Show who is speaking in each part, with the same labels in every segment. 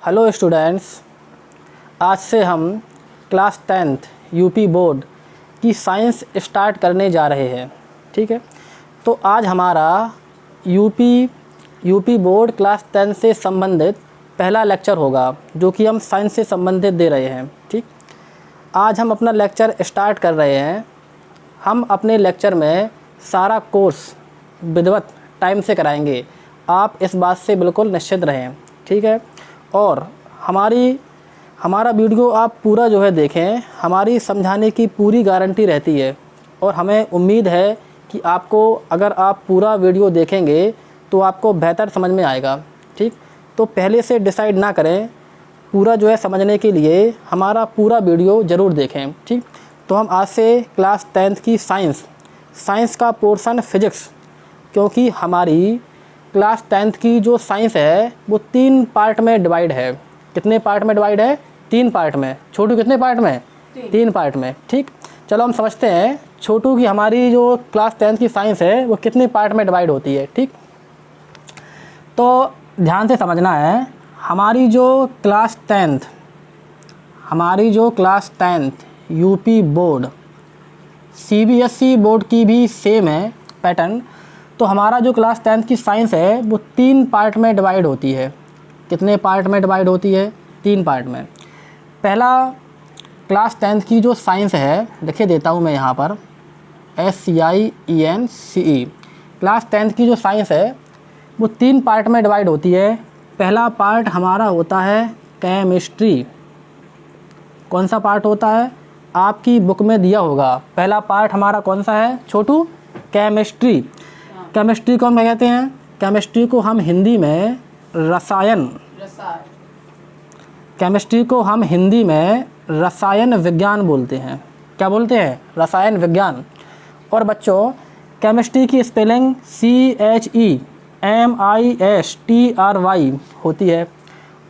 Speaker 1: Hello students, आज से हम क्लास 10th यूपी बोर्ड की साइंस स्टार्ट करने जा रहे हैं। ठीक है, तो आज हमारा यूपी बोर्ड क्लास 10 से संबंधित पहला लेक्चर होगा, जो कि हम साइंस से संबंधित दे रहे हैं। ठीक, आज हम अपना लेक्चर स्टार्ट कर रहे हैं। हम अपने लेक्चर में सारा कोर्स विधिवत टाइम से कराएंगे, आप इस बात से बिल्कुल निश्चित रहें। ठीक है, और हमारा वीडियो आप पूरा जो है देखें, हमारी समझाने की पूरी गारंटी रहती है और हमें उम्मीद है कि आपको, अगर आप पूरा वीडियो देखेंगे तो आपको बेहतर समझ में आएगा। ठीक, तो पहले से डिसाइड ना करें, पूरा जो है समझने के लिए हमारा पूरा वीडियो ज़रूर देखें। ठीक, तो हम आज से क्लास 10th की साइंस का पोर्शन फिज़िक्स, क्योंकि हमारी क्लास 10th की जो साइंस है वो 3 पार्ट में डिवाइड है। कितने पार्ट में डिवाइड है? 3 पार्ट में। छोटू कितने पार्ट में? 3 पार्ट में। ठीक, चलो हम समझते हैं छोटू की हमारी जो क्लास 10th की साइंस है वो कितने पार्ट में डिवाइड होती है। ठीक, तो ध्यान से समझना है, हमारी जो class 10th UP board CBSE board की भी सेम है पैटर्न। तो हमारा जो क्लास 10th की साइंस है वो 3 पार्ट में डिवाइड होती है। कितने पार्ट में डिवाइड होती है? 3 पार्ट में। पहला क्लास 10th की जो साइंस है, लिखे देता हूँ मैं यहाँ पर, SCIENCE। क्लास 10th की जो साइंस है वो 3 पार्ट में डिवाइड होती है। पहला पार्ट हमारा होता है केमिस्ट्री। कौन सा पार्ट होता है? आपकी बुक में दिया होगा। पहला पार्ट हमारा कौन सा है छोटू? केमिस्ट्री। केमिस्ट्री को हम क्या कहते हैं? केमिस्ट्री को हम हिंदी में रसायन विज्ञान बोलते हैं। क्या बोलते हैं? रसायन विज्ञान। और बच्चों, केमिस्ट्री की स्पेलिंग CHEMISTRY होती है।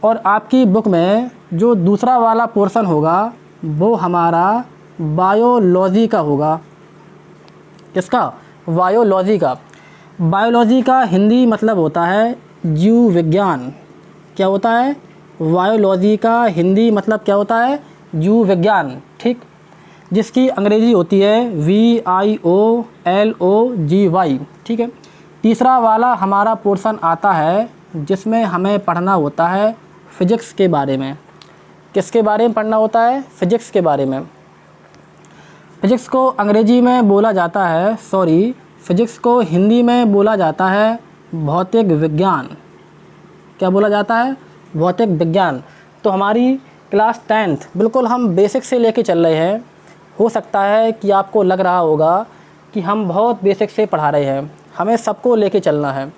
Speaker 1: और आपकी बुक में जो दूसरा वाला पोर्शन होगा वो हमारा बायोलॉजी का होगा। किसका? बायोलॉजी का। बायोलॉजी का हिंदी मतलब होता है जीव विज्ञान। क्या होता है? बायोलॉजी का हिंदी मतलब क्या होता है? जीव विज्ञान। ठीक, जिसकी अंग्रेजी होती है VIOLOGY। ठीक है, तीसरा वाला हमारा पोर्शन आता है जिसमें हमें पढ़ना होता है फिज़िक्स के बारे में। किसके बारे में पढ़ना होता है? फिज़िक्स के बारे में। फिज़िक्स को अंग्रेजी में बोला जाता है, फिज़िक्स को हिंदी में बोला जाता है भौतिक विज्ञान। क्या बोला जाता है? भौतिक विज्ञान। तो हमारी क्लास 10th बिल्कुल हम बेसिक से लेके चल रहे हैं। हो सकता है कि आपको लग रहा होगा कि हम बहुत बेसिक से पढ़ा रहे हैं, हमें सबको लेके चलना है।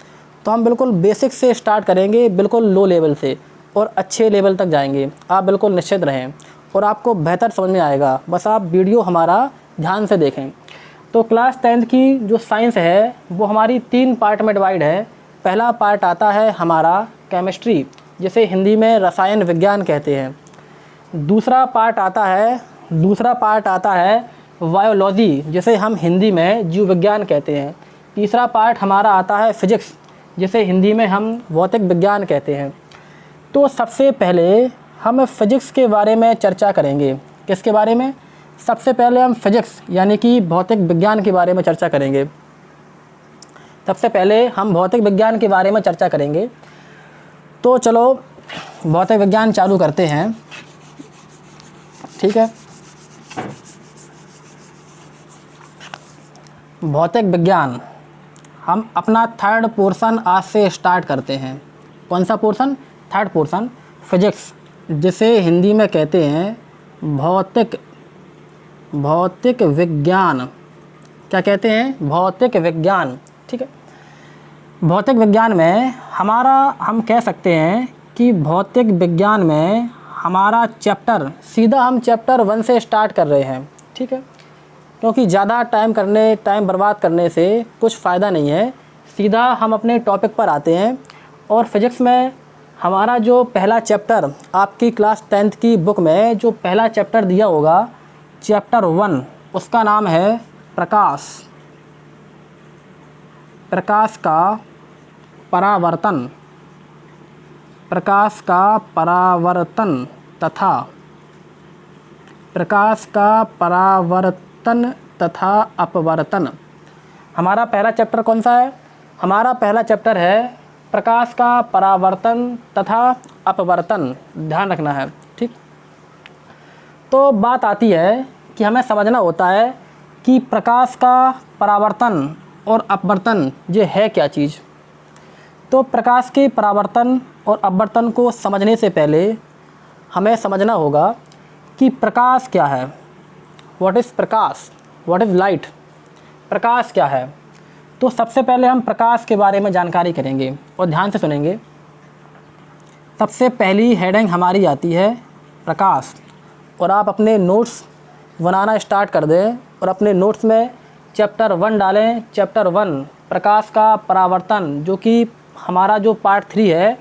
Speaker 1: तो हम बिल्कुल बेसिक से स्टार्ट करेंगे, बिल्कुल लो लेवल से, और अच्छे लेवल तक जाएंगे। आप बिल्कुल निश्चित रहें और आपको बेहतर समझ में आएगा। बस आप वीडियो हमारा ध्यान से देखें। तो क्लास 10th की जो साइंस है वो हमारी 3 पार्ट में डिवाइड है। पहला पार्ट आता है हमारा केमिस्ट्री, जिसे हिंदी में रसायन विज्ञान कहते हैं। दूसरा पार्ट आता है बायोलॉजी, जिसे हम हिंदी में जीव विज्ञान कहते हैं। तीसरा पार्ट हमारा आता है फिज़िक्स, जिसे हिंदी में हम भौतिक विज्ञान कहते हैं। तो सबसे पहले हम फिज़िक्स के बारे में चर्चा करेंगे। किसके बारे में? सबसे पहले हम फिज़िक्स यानी कि भौतिक विज्ञान के बारे में चर्चा करेंगे। सबसे पहले हम भौतिक विज्ञान के बारे में चर्चा करेंगे। तो चलो भौतिक विज्ञान चालू करते हैं। ठीक है, भौतिक विज्ञान हम अपना 3rd पोर्शन आज से स्टार्ट करते हैं। कौन सा पोर्शन? 3rd पोर्शन, फिज़िक्स, जिसे हिंदी में कहते हैं भौतिक विज्ञान। क्या कहते हैं? भौतिक विज्ञान। ठीक है, भौतिक विज्ञान में हम कह सकते हैं कि भौतिक विज्ञान में हमारा सीधा हम चैप्टर 1 से स्टार्ट कर रहे हैं। ठीक है, क्योंकि ज़्यादा टाइम बर्बाद करने से कुछ फ़ायदा नहीं है। सीधा हम अपने टॉपिक पर आते हैं। और फिज़िक्स में हमारा जो पहला चैप्टर, आपकी क्लास 10th की बुक में जो पहला चैप्टर दिया होगा, चैप्टर 1, उसका नाम है प्रकाश का परावर्तन। प्रकाश का परावर्तन तथा अपवर्तन। हमारा पहला चैप्टर कौन सा है? हमारा पहला चैप्टर है प्रकाश का परावर्तन तथा अपवर्तन। ध्यान रखना है, ठीक। तो बात आती है कि हमें समझना होता है कि प्रकाश का परावर्तन और अपवर्तन ये है क्या चीज़। तो प्रकाश के परावर्तन और अपवर्तन को समझने से पहले हमें समझना होगा कि प्रकाश क्या है। व्हाट इज़ प्रकाश? What is light? प्रकाश क्या है? तो सबसे पहले हम प्रकाश के बारे में जानकारी करेंगे और ध्यान से सुनेंगे। सबसे पहली हेडिंग हमारी आती है प्रकाश, और आप अपने नोट्स बनाना स्टार्ट कर दें और अपने नोट्स में चैप्टर 1 डालें। चैप्टर 1 प्रकाश का परावर्तन, जो कि हमारा जो पार्ट 3 है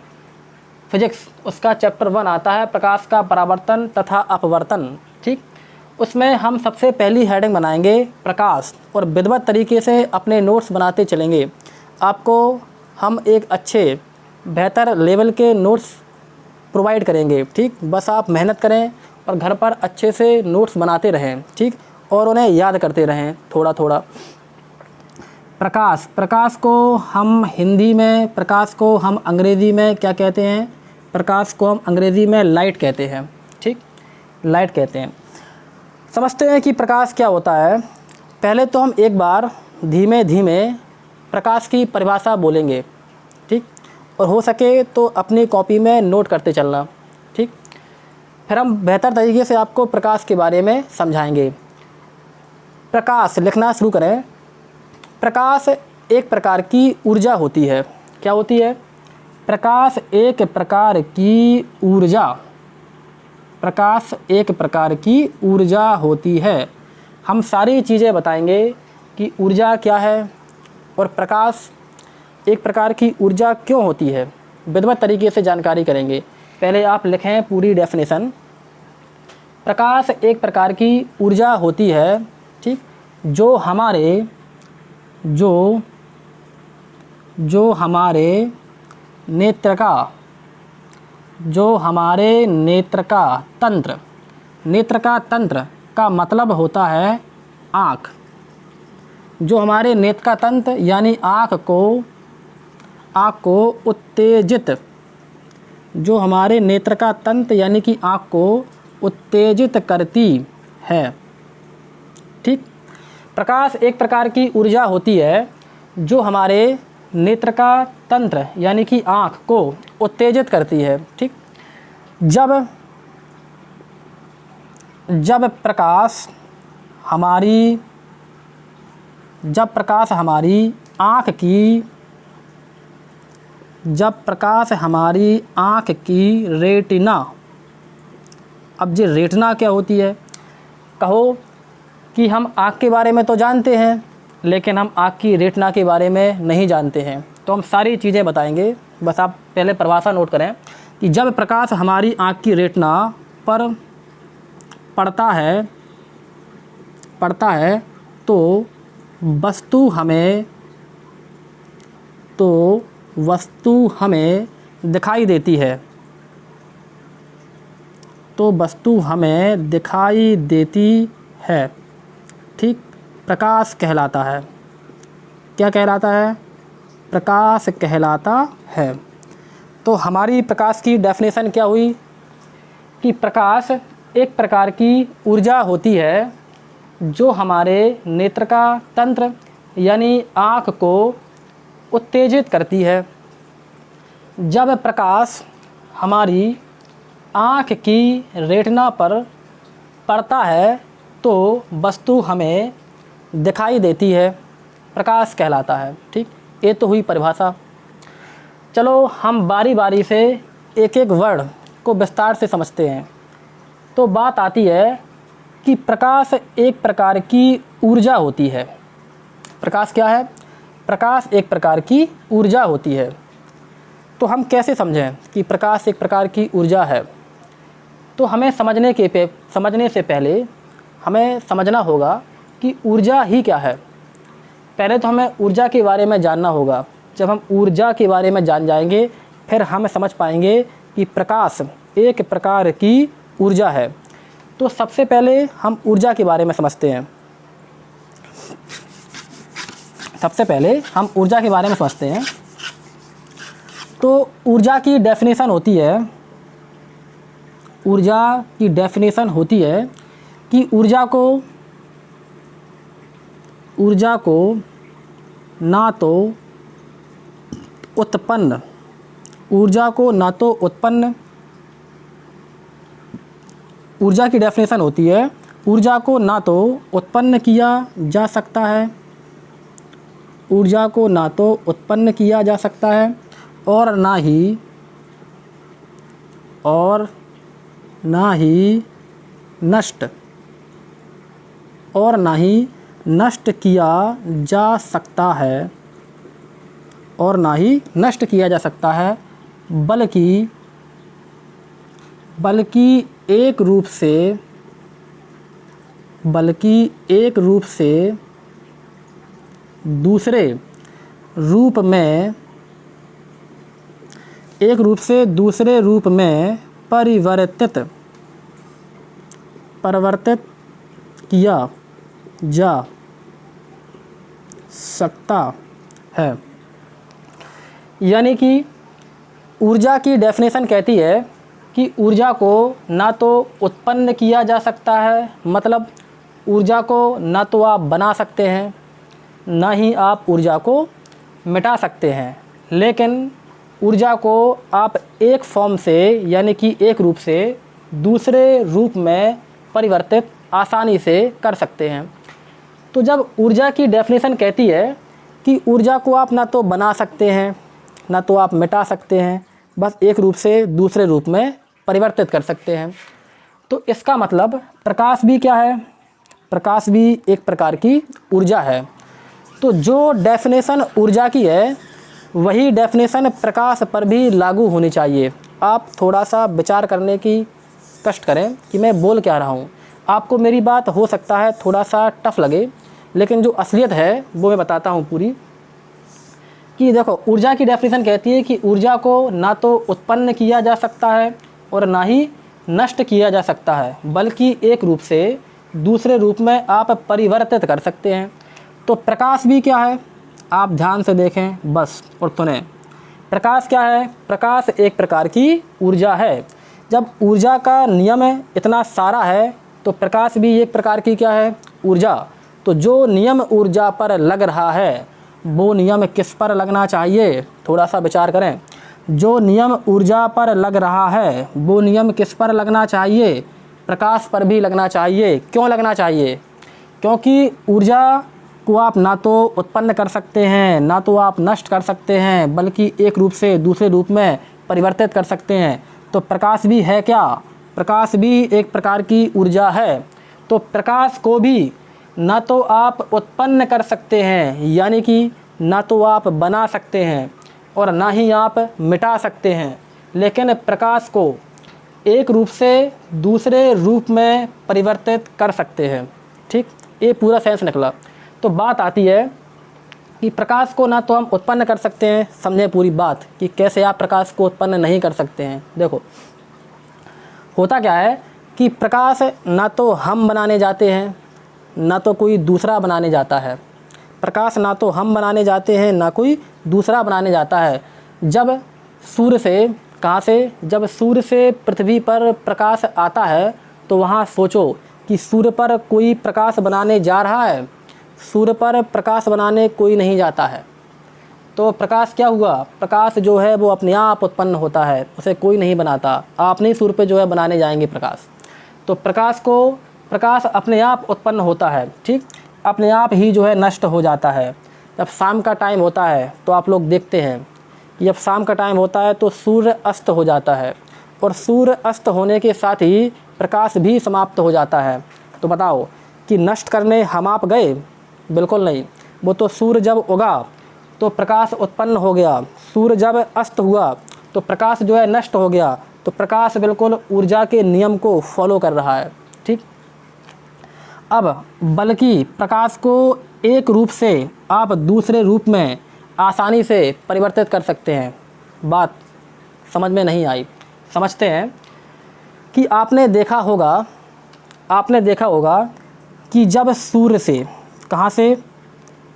Speaker 1: फिजिक्स, उसका चैप्टर 1 आता है प्रकाश का परावर्तन तथा अपवर्तन, ठीक। उसमें हम सबसे पहली हेडिंग बनाएंगे प्रकाश, और विधिवत तरीके से अपने नोट्स बनाते चलेंगे। आपको हम एक अच्छे बेहतर लेवल के नोट्स प्रोवाइड करेंगे, ठीक। बस आप मेहनत करें और घर पर अच्छे से नोट्स बनाते रहें, ठीक, और उन्हें याद करते रहें थोड़ा थोड़ा। प्रकाश को हम हिंदी में, प्रकाश को हम अंग्रेज़ी में क्या कहते हैं? प्रकाश को हम अंग्रेज़ी में लाइट कहते हैं, ठीक, लाइट कहते हैं। समझते हैं कि प्रकाश क्या होता है। पहले तो हम एक बार धीमे धीमे प्रकाश की परिभाषा बोलेंगे, ठीक, और हो सके तो अपनी कॉपी में नोट करते चलना, ठीक। फिर हम बेहतर तरीके से आपको प्रकाश के बारे में समझाएंगे। प्रकाश लिखना शुरू करें। प्रकाश एक प्रकार की ऊर्जा होती है। क्या होती है? प्रकाश एक प्रकार की ऊर्जा, प्रकाश एक प्रकार की ऊर्जा होती है। हम सारी चीज़ें बताएंगे कि ऊर्जा क्या है और प्रकाश एक प्रकार की ऊर्जा क्यों होती है, विधिवत तरीके से जानकारी करेंगे। पहले आप लिखें पूरी डेफिनेशन। प्रकाश एक प्रकार की ऊर्जा होती है, ठीक, जो हमारे नेत्र का तंत्र का मतलब होता है आँख। जो हमारे नेत्र का तंत्र यानी आँख को उत्तेजित, जो हमारे नेत्र का तंत्र यानी कि आँख को उत्तेजित करती है, ठीक। प्रकाश एक प्रकार की ऊर्जा होती है जो हमारे नेत्र का तंत्र यानी कि आँख को उत्तेजित करती है, ठीक। जब प्रकाश हमारी आँख की रेटिना, अब ये रेटिना क्या होती है? कहो कि हम आँख के बारे में तो जानते हैं लेकिन हम आँख की रेटिना के बारे में नहीं जानते हैं, तो हम सारी चीज़ें बताएंगे। बस आप पहले परिभाषा नोट करें कि जब प्रकाश हमारी आँख की रेटिना पर पड़ता है तो वस्तु हमें दिखाई देती है, ठीक। प्रकाश कहलाता है। क्या कहलाता है? प्रकाश कहलाता है। तो हमारी प्रकाश की डेफिनेशन क्या हुई कि प्रकाश एक प्रकार की ऊर्जा होती है जो हमारे नेत्र का तंत्र यानी आँख को उत्तेजित करती है। जब प्रकाश हमारी आँख की रेटिना पर पड़ता है तो वस्तु हमें दिखाई देती है, प्रकाश कहलाता है, ठीक। ये तो हुई परिभाषा। चलो हम बारी बारी से एक एक वर्ड को विस्तार से समझते हैं। तो बात आती है कि प्रकाश एक प्रकार की ऊर्जा होती है। प्रकाश क्या है? प्रकाश एक प्रकार की ऊर्जा होती है। तो हम कैसे समझें कि प्रकाश एक प्रकार की ऊर्जा है? तो हमें समझने से पहले हमें समझना होगा कि ऊर्जा ही क्या है। पहले तो हमें ऊर्जा के बारे में जानना होगा। जब हम ऊर्जा के बारे में जान जाएंगे फिर हम समझ पाएंगे कि प्रकाश एक प्रकार की ऊर्जा है। तो सबसे पहले हम ऊर्जा के बारे में समझते हैं। सबसे पहले हम ऊर्जा के बारे में समझते हैं। तो ऊर्जा की डेफिनेशन होती है, ऊर्जा की डेफिनेशन होती है कि ऊर्जा को ना तो उत्पन्न, ऊर्जा की डेफिनेशन होती है, ऊर्जा को ना तो उत्पन्न किया जा सकता है, ऊर्जा को ना तो उत्पन्न किया जा सकता है और ना ही नष्ट किया जा सकता है, और ना ही नष्ट किया जा सकता है, बल्कि एक रूप से दूसरे रूप में परिवर्तित किया जा सकता है। यानी कि ऊर्जा की डेफिनेशन कहती है कि ऊर्जा को ना तो उत्पन्न किया जा सकता है, मतलब ऊर्जा को ना तो आप बना सकते हैं, ना ही आप ऊर्जा को मिटा सकते हैं, लेकिन ऊर्जा को आप एक फॉर्म से यानी कि एक रूप से दूसरे रूप में परिवर्तित आसानी से कर सकते हैं। तो जब ऊर्जा की डेफिनेशन कहती है कि ऊर्जा को आप ना तो बना सकते हैं, ना तो आप मिटा सकते हैं, बस एक रूप से दूसरे रूप में परिवर्तित कर सकते हैं, तो इसका मतलब प्रकाश भी क्या है? प्रकाश भी एक प्रकार की ऊर्जा है। तो जो डेफिनेशन ऊर्जा की है वही डेफिनेशन प्रकाश पर भी लागू होनी चाहिए। आप थोड़ा सा विचार करने की कष्ट करें कि मैं बोल क्या रहा हूँ। आपको मेरी बात हो सकता है थोड़ा सा टफ लगे, लेकिन जो असलियत है वो मैं बताता हूँ पूरी। कि देखो, ऊर्जा की डेफिनेशन कहती है कि ऊर्जा को ना तो उत्पन्न किया जा सकता है और ना ही नष्ट किया जा सकता है, बल्कि एक रूप से दूसरे रूप में आप परिवर्तित कर सकते हैं। तो प्रकाश भी क्या है? आप ध्यान से देखें बस और सुने। प्रकाश क्या है? प्रकाश एक प्रकार की ऊर्जा है। जब ऊर्जा का नियम इतना सारा है तो प्रकाश भी एक प्रकार की क्या है? ऊर्जा। तो जो नियम ऊर्जा पर लग रहा है वो नियम किस पर लगना चाहिए? थोड़ा सा विचार करें। जो नियम ऊर्जा पर लग रहा है वो नियम किस पर लगना चाहिए? प्रकाश पर भी लगना चाहिए। क्यों लगना चाहिए? क्योंकि ऊर्जा को आप ना तो उत्पन्न कर सकते हैं, ना तो आप नष्ट कर सकते हैं, बल्कि एक रूप से दूसरे रूप में परिवर्तित कर सकते हैं। तो प्रकाश भी है क्या? प्रकाश भी एक प्रकार की ऊर्जा है। तो प्रकाश को भी ना तो आप उत्पन्न कर सकते हैं, यानी कि ना तो आप बना सकते हैं और ना ही आप मिटा सकते हैं, लेकिन प्रकाश को एक रूप से दूसरे रूप में परिवर्तित कर सकते हैं। ठीक, ये पूरा सेंस निकला। तो बात आती है कि प्रकाश को ना तो हम उत्पन्न कर सकते हैं। समझें पूरी बात कि कैसे आप प्रकाश को उत्पन्न नहीं कर सकते हैं। देखो, होता क्या है कि प्रकाश ना तो हम बनाने जाते हैं, ना तो कोई दूसरा बनाने जाता है। प्रकाश ना तो हम बनाने जाते हैं, ना कोई दूसरा बनाने जाता है। जब सूर्य से, कहाँ से? जब सूर्य से पृथ्वी पर प्रकाश आता है तो वहाँ सोचो कि सूर्य पर कोई प्रकाश बनाने जा रहा है? सूर्य पर प्रकाश बनाने कोई नहीं जाता है। तो प्रकाश क्या हुआ? प्रकाश जो है वो अपने आप उत्पन्न होता है, उसे कोई नहीं बनाता। आप नहीं सूर्य पे जो है बनाने जाएंगे प्रकाश। तो प्रकाश अपने आप उत्पन्न होता है, ठीक, अपने आप ही जो है नष्ट हो जाता है। जब शाम का टाइम होता है तो आप लोग देखते हैं कि जब शाम का टाइम होता है तो सूर्य अस्त हो जाता है, और सूर्य अस्त होने के साथ ही प्रकाश भी समाप्त हो जाता है। तो बताओ कि नष्ट करने हम आप गए? बिल्कुल नहीं। वो तो सूर्य जब उगा तो प्रकाश उत्पन्न हो गया, सूर्य जब अस्त हुआ तो प्रकाश जो है नष्ट हो गया। तो प्रकाश बिल्कुल ऊर्जा के नियम को फॉलो कर रहा है, ठीक। अब बल्कि प्रकाश को एक रूप से आप दूसरे रूप में आसानी से परिवर्तित कर सकते हैं। बात समझ में नहीं आई? समझते हैं कि आपने देखा होगा कि जब सूर्य से, कहाँ से,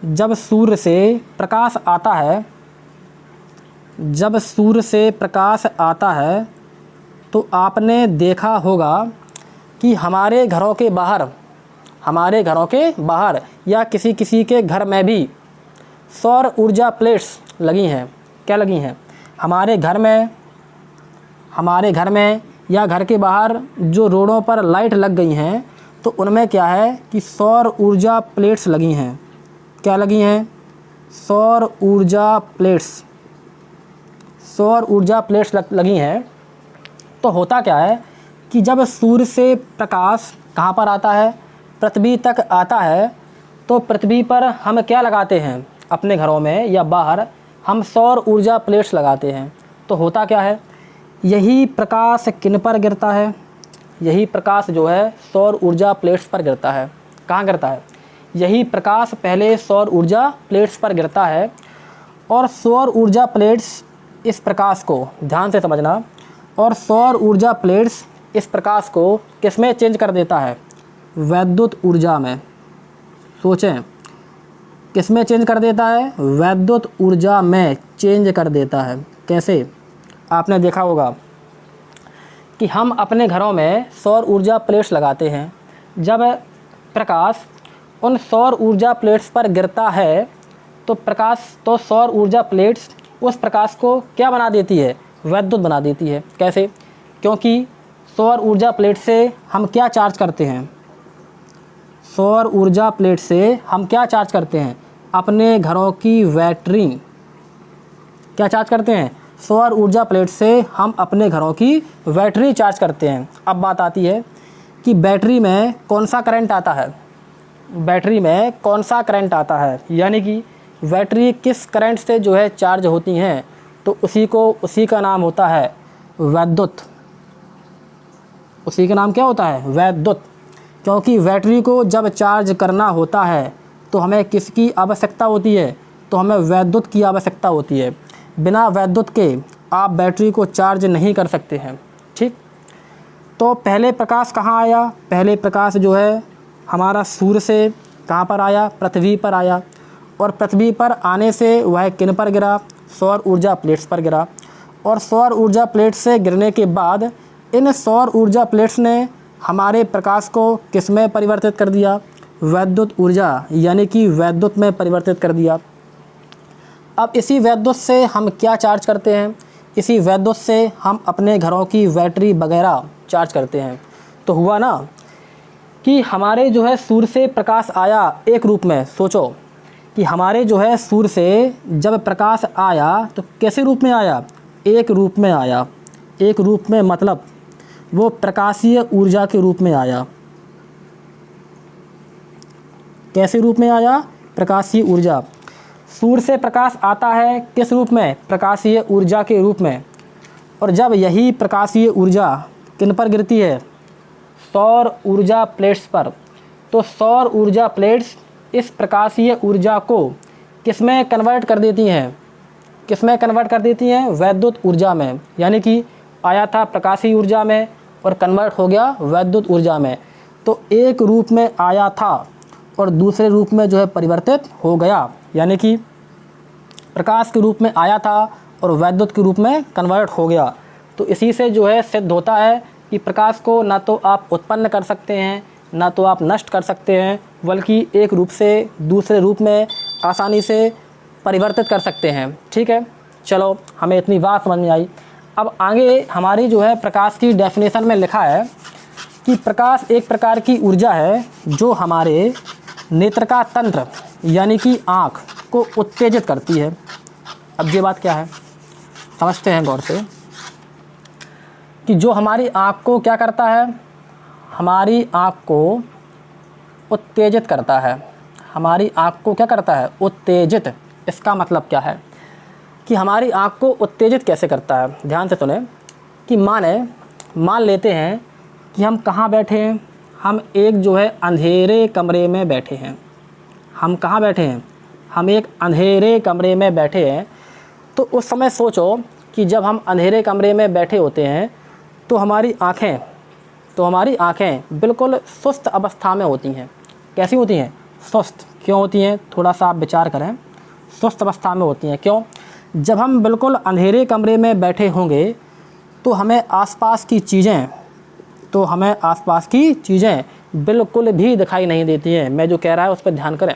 Speaker 1: जब सूर्य से प्रकाश आता है, जब सूर्य से प्रकाश आता है तो आपने देखा होगा कि हमारे घरों के बाहर या किसी के घर में भी सौर ऊर्जा प्लेट्स लगी हैं। क्या लगी हैं? हमारे घर में या घर के बाहर जो रोडों पर लाइट लग गई हैं तो उनमें क्या है कि सौर ऊर्जा प्लेट्स लगी हैं। क्या लगी हैं? सौर ऊर्जा प्लेट्स लगी हैं। तो होता क्या है कि जब सूर्य से प्रकाश कहाँ पर आता है? पृथ्वी तक आता है। तो पृथ्वी पर हम क्या लगाते हैं? अपने घरों में या बाहर हम सौर ऊर्जा प्लेट्स लगाते हैं। तो होता क्या है, यही प्रकाश किन पर गिरता है? यही प्रकाश जो है सौर ऊर्जा प्लेट्स पर गिरता है। कहाँ गिरता है? यही प्रकाश पहले सौर ऊर्जा प्लेट्स पर गिरता है और सौर ऊर्जा प्लेट्स इस प्रकाश को, ध्यान से समझना, और सौर ऊर्जा प्लेट्स इस प्रकाश को किस में चेंज कर देता है? वैद्युत ऊर्जा में। सोचें, किस में चेंज कर देता है? वैद्युत ऊर्जा में चेंज कर देता है। कैसे? आपने देखा होगा कि हम अपने घरों में सौर ऊर्जा प्लेट्स लगाते हैं। जब प्रकाश उन सौर ऊर्जा प्लेट्स पर गिरता है तो सौर ऊर्जा प्लेट्स उस प्रकाश को क्या बना देती है? वैद्युत बना देती है। कैसे? क्योंकि सौर ऊर्जा प्लेट से हम क्या चार्ज करते हैं? सौर ऊर्जा प्लेट से हम क्या चार्ज करते हैं? अपने घरों की बैटरी। क्या चार्ज करते हैं? सौर ऊर्जा प्लेट से हम अपने घरों की बैटरी चार्ज करते हैं। अब बात आती है कि बैटरी में कौन सा करंट आता है? बैटरी में कौन सा करंट आता है, यानी कि बैटरी किस करंट से जो है चार्ज होती हैं, तो उसी का नाम होता है वैद्युत। उसी का नाम क्या होता है? वैद्युत। क्योंकि बैटरी को जब चार्ज करना होता है तो हमें किसकी आवश्यकता होती है? तो हमें वैद्युत की आवश्यकता होती है। बिना वैद्युत के आप बैटरी को चार्ज नहीं कर सकते हैं। ठीक, तो पहले प्रकाश कहाँ आया? पहले प्रकाश जो है हमारा सूर्य से कहाँ पर आया? पृथ्वी पर आया। और पृथ्वी पर आने से वह किन पर गिरा? सौर ऊर्जा प्लेट्स पर गिरा। और सौर ऊर्जा प्लेट से गिरने के बाद इन सौर ऊर्जा प्लेट्स ने हमारे प्रकाश को किस में परिवर्तित कर दिया? वैद्युत ऊर्जा, यानी कि वैद्युत में परिवर्तित कर दिया। अब इसी वैद्युत से हम क्या चार्ज करते हैं? इसी वैद्युत से हम अपने घरों की बैटरी वगैरह चार्ज करते हैं। तो हुआ ना कि हमारे जो है सूर्य से प्रकाश आया एक रूप में। सोचो कि हमारे जो है सूर्य से जब प्रकाश आया तो कैसे रूप में आया? एक रूप में आया। एक रूप में मतलब वो प्रकाशीय ऊर्जा के रूप में आया। कैसे रूप में आया? प्रकाशीय ऊर्जा। सूर्य से प्रकाश आता है किस रूप में? प्रकाशीय ऊर्जा के रूप में। और जब यही प्रकाशीय ऊर्जा किन पर गिरती है? सौर ऊर्जा प्लेट्स पर। तो सौर ऊर्जा प्लेट्स इस प्रकाशीय ऊर्जा को किस में कन्वर्ट कर देती हैं? किस में कन्वर्ट कर देती हैं? वैद्युत ऊर्जा में। यानी कि आया था प्रकाशीय ऊर्जा में और कन्वर्ट हो गया वैद्युत ऊर्जा में। तो एक रूप में आया था और दूसरे रूप में जो है परिवर्तित हो गया। यानी कि प्रकाश के रूप में आया था और वैद्युत के रूप में कन्वर्ट हो गया। तो इसी से जो है सिद्ध होता है कि प्रकाश को ना तो आप उत्पन्न कर सकते हैं, ना तो आप नष्ट कर सकते हैं, बल्कि एक रूप से दूसरे रूप में आसानी से परिवर्तित कर सकते हैं। ठीक है, चलो हमें इतनी बात समझ में आई। अब आगे हमारी जो है प्रकाश की डेफिनेशन में लिखा है कि प्रकाश एक प्रकार की ऊर्जा है जो हमारे नेत्र का तंत्र यानी कि आँख को उत्तेजित करती है। अब ये बात क्या है समझते हैं गौर से कि जो हमारी आँख को क्या करता है? हमारी आँख को उत्तेजित करता है। हमारी आँख को क्या करता है? उत्तेजित। इसका मतलब क्या है कि हमारी आँख को उत्तेजित कैसे करता है? ध्यान से सुने कि मान लेते हैं कि हम कहाँ बैठे हैं? हम एक जो है अंधेरे कमरे में बैठे हैं। हम कहाँ बैठे हैं? हम एक अंधेरे कमरे में बैठे हैं। तो उस समय सोचो कि जब हम अंधेरे कमरे में बैठे होते हैं तो हमारी आँखें बिल्कुल सुस्त अवस्था में होती हैं। कैसी होती हैं? सुस्त। क्यों होती हैं? थोड़ा सा आप विचार करें। सुस्त अवस्था में होती हैं क्यों? जब हम बिल्कुल अंधेरे कमरे में बैठे होंगे तो हमें आसपास की चीज़ें बिल्कुल भी दिखाई नहीं देती हैं। मैं जो कह रहा है उस पर ध्यान करें।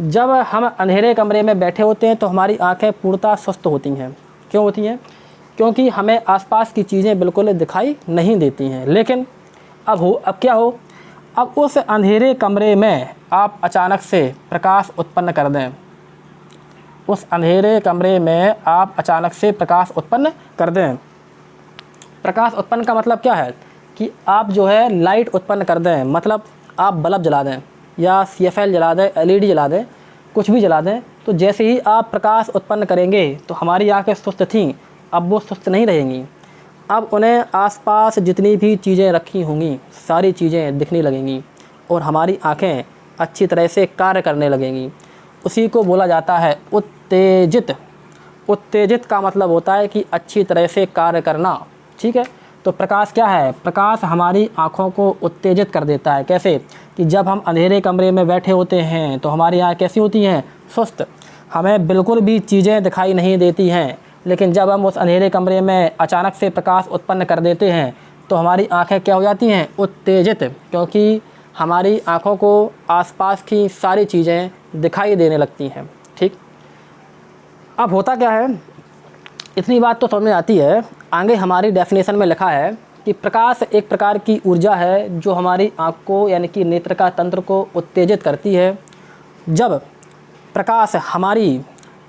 Speaker 1: जब हम अंधेरे कमरे में बैठे होते हैं तो हमारी आंखें पूर्णतः सुस्त होती हैं। क्यों होती हैं? क्योंकि हमें आसपास की चीज़ें बिल्कुल दिखाई नहीं देती हैं। लेकिन अब क्या हो, अब उस अंधेरे कमरे में आप अचानक से प्रकाश उत्पन्न कर दें। उस अंधेरे कमरे में आप अचानक से प्रकाश उत्पन्न कर दें। प्रकाश उत्पन्न का मतलब क्या है कि आप जो है लाइट उत्पन्न कर दें, मतलब आप बल्ब जला दें या CFL जला दें, LED जला दें, कुछ भी जला दें। तो जैसे ही आप प्रकाश उत्पन्न करेंगे तो हमारी आँखें सुस्त थीं, अब वो सुस्त नहीं रहेंगी। अब उन्हें आसपास जितनी भी चीज़ें रखी होंगी सारी चीज़ें दिखने लगेंगी और हमारी आँखें अच्छी तरह से कार्य करने लगेंगी। उसी को बोला जाता है उत्तेजित। उत्तेजित का मतलब होता है कि अच्छी तरह से कार्य करना। ठीक है, तो प्रकाश क्या है? प्रकाश हमारी आँखों को उत्तेजित कर देता है। कैसे? कि जब हम अंधेरे कमरे में बैठे होते हैं तो हमारी आँखें कैसी होती हैं? सुस्त। हमें बिल्कुल भी चीज़ें दिखाई नहीं देती हैं। लेकिन जब हम उस अंधेरे कमरे में अचानक से प्रकाश उत्पन्न कर देते हैं तो हमारी आँखें क्या हो जाती हैं? उत्तेजित। क्योंकि हमारी आँखों को आसपास की सारी चीज़ें दिखाई देने लगती हैं। ठीक, अब होता क्या है, इतनी बात तो समझ में आती है। आगे हमारी डेफिनेशन में लिखा है कि प्रकाश एक प्रकार की ऊर्जा है जो हमारी आँख को यानी कि नेत्र का तंत्र को उत्तेजित करती है। जब प्रकाश हमारी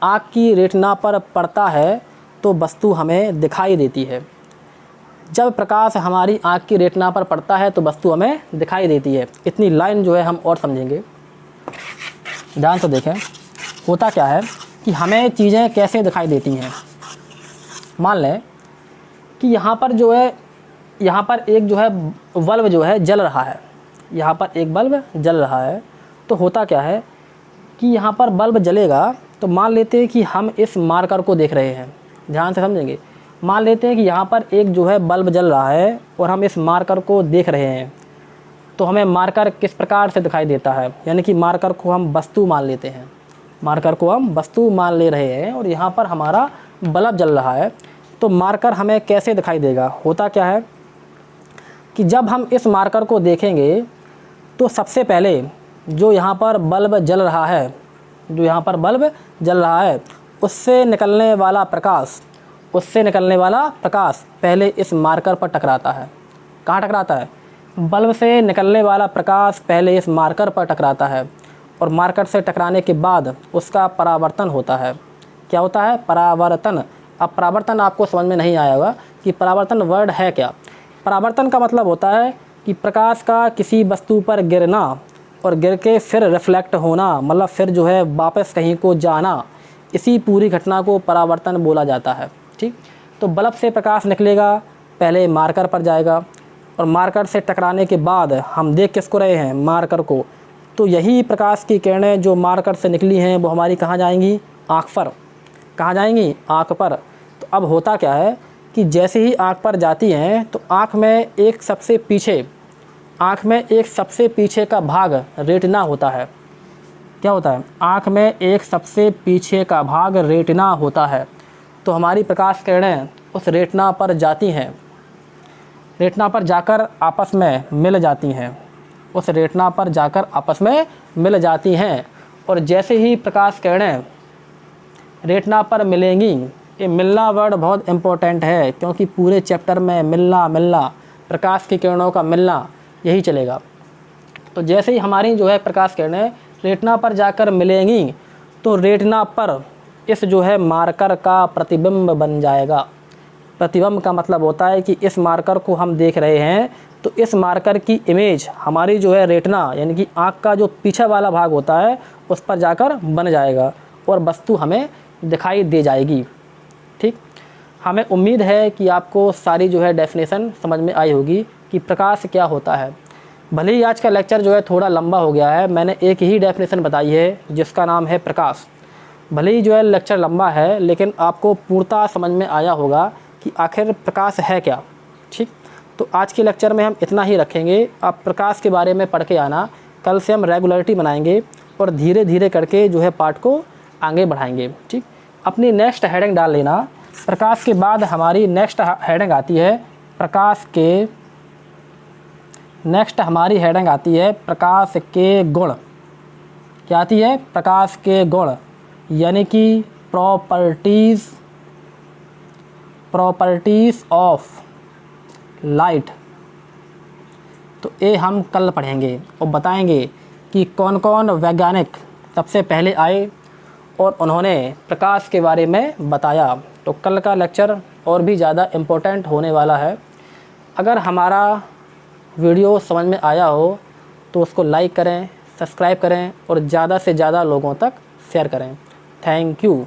Speaker 1: आँख की रेटिना पर पड़ता है तो वस्तु हमें दिखाई देती है। जब प्रकाश हमारी आँख की रेटिना पर पड़ता है तो वस्तु हमें दिखाई देती है। इतनी लाइन जो है हम और समझेंगे, ध्यान से देखें। होता क्या है कि हमें चीज़ें कैसे दिखाई देती हैं। मान लें कि यहाँ पर एक जो है बल्ब जो है जल रहा है। यहाँ पर एक बल्ब जल रहा है तो होता क्या है कि यहाँ पर बल्ब जलेगा तो मान लेते हैं कि हम इस मार्कर को देख रहे हैं। ध्यान से समझेंगे। मान लेते हैं कि यहाँ पर एक जो है बल्ब जल रहा है और हम इस मार्कर को देख रहे हैं। तो हमें मार्कर किस प्रकार से दिखाई देता है, यानी कि मार्कर को हम वस्तु मान लेते हैं। मार्कर को हम वस्तु मान ले रहे हैं और यहाँ पर हमारा बल्ब जल रहा है तो मार्कर हमें कैसे दिखाई देगा। होता क्या है कि जब हम इस मार्कर को देखेंगे तो सबसे पहले जो यहाँ पर बल्ब जल रहा है उससे निकलने वाला प्रकाश पहले इस मार्कर पर टकराता है। कहाँ टकराता है? बल्ब से निकलने वाला प्रकाश पहले इस मार्कर पर टकराता है और मार्कर से टकराने के बाद उसका परावर्तन होता है। क्या होता है? परावर्तन। अब परावर्तन आपको समझ में नहीं आया होगा कि परावर्तन वर्ड है क्या। परावर्तन का मतलब होता है कि प्रकाश का किसी वस्तु पर गिरना और गिर के फिर रिफ्लेक्ट होना, मतलब फिर जो है वापस कहीं को जाना। इसी पूरी घटना को परावर्तन बोला जाता है। ठीक, तो बल्ब से प्रकाश निकलेगा, पहले मार्कर पर जाएगा और मार्कर से टकराने के बाद हम देख किसको रहे हैं? मार्कर को। तो यही प्रकाश की किरणें जो मार्कर से निकली हैं वो हमारी कहाँ जाएंगी? आँख पर। कहाँ जाएंगी? आँख पर। तो अब होता क्या है कि जैसे ही आँख पर जाती हैं तो आँख में एक सबसे पीछे का भाग रेटिना होता है। क्या होता है? आँख में एक सबसे पीछे का भाग रेटिना होता है। तो हमारी प्रकाश किरणें उस रेटिना पर जाती हैं, रेटिना पर जाकर आपस में मिल जाती हैं और जैसे ही प्रकाश किरणें रेटिना पर मिलेंगी, ये मिलना वर्ड बहुत इम्पोर्टेंट है क्योंकि पूरे चैप्टर में मिलना प्रकाश की किरणों का मिलना यही चलेगा। तो जैसे ही हमारी जो है प्रकाश किरणें रेटिना पर जाकर मिलेंगी तो रेटिना पर इस जो है मार्कर का प्रतिबिंब बन जाएगा। प्रतिबिंब का मतलब होता है कि इस मार्कर को हम देख रहे हैं तो इस मार्कर की इमेज हमारी जो है रेटिना यानी कि आँख का जो पीछे वाला भाग होता है उस पर जाकर बन जाएगा और वस्तु हमें दिखाई दे जाएगी। ठीक, हमें उम्मीद है कि आपको सारी जो है डेफिनेशन समझ में आई होगी कि प्रकाश क्या होता है। भले ही आज का लेक्चर जो है थोड़ा लंबा हो गया है, मैंने एक ही डेफिनेशन बताई है जिसका नाम है प्रकाश। भले ही जो है लेक्चर लंबा है लेकिन आपको पूर्णतः समझ में आया होगा कि आखिर प्रकाश है क्या। ठीक। तो आज के लेक्चर में हम इतना ही रखेंगे। आप प्रकाश के बारे में पढ़ के आना। कल से हम रेगुलरिटी बनाएंगे और धीरे धीरे करके जो है पाठ को आगे बढ़ाएंगे। ठीक, अपनी नेक्स्ट हेडिंग डाल लेना। प्रकाश के बाद हमारी नेक्स्ट हेडिंग आती है प्रकाश के गुण। क्या आती है? प्रकाश के गुण, यानी कि प्रॉपर्टीज़ ऑफ लाइट। तो ये हम कल पढ़ेंगे और बताएंगे कि कौन कौन वैज्ञानिक सबसे पहले आए और उन्होंने प्रकाश के बारे में बताया। तो कल का लेक्चर और भी ज़्यादा इम्पोर्टेंट होने वाला है। अगर हमारा वीडियो समझ में आया हो तो उसको लाइक करें, सब्सक्राइब करें और ज़्यादा से ज़्यादा लोगों तक शेयर करें। Thank you.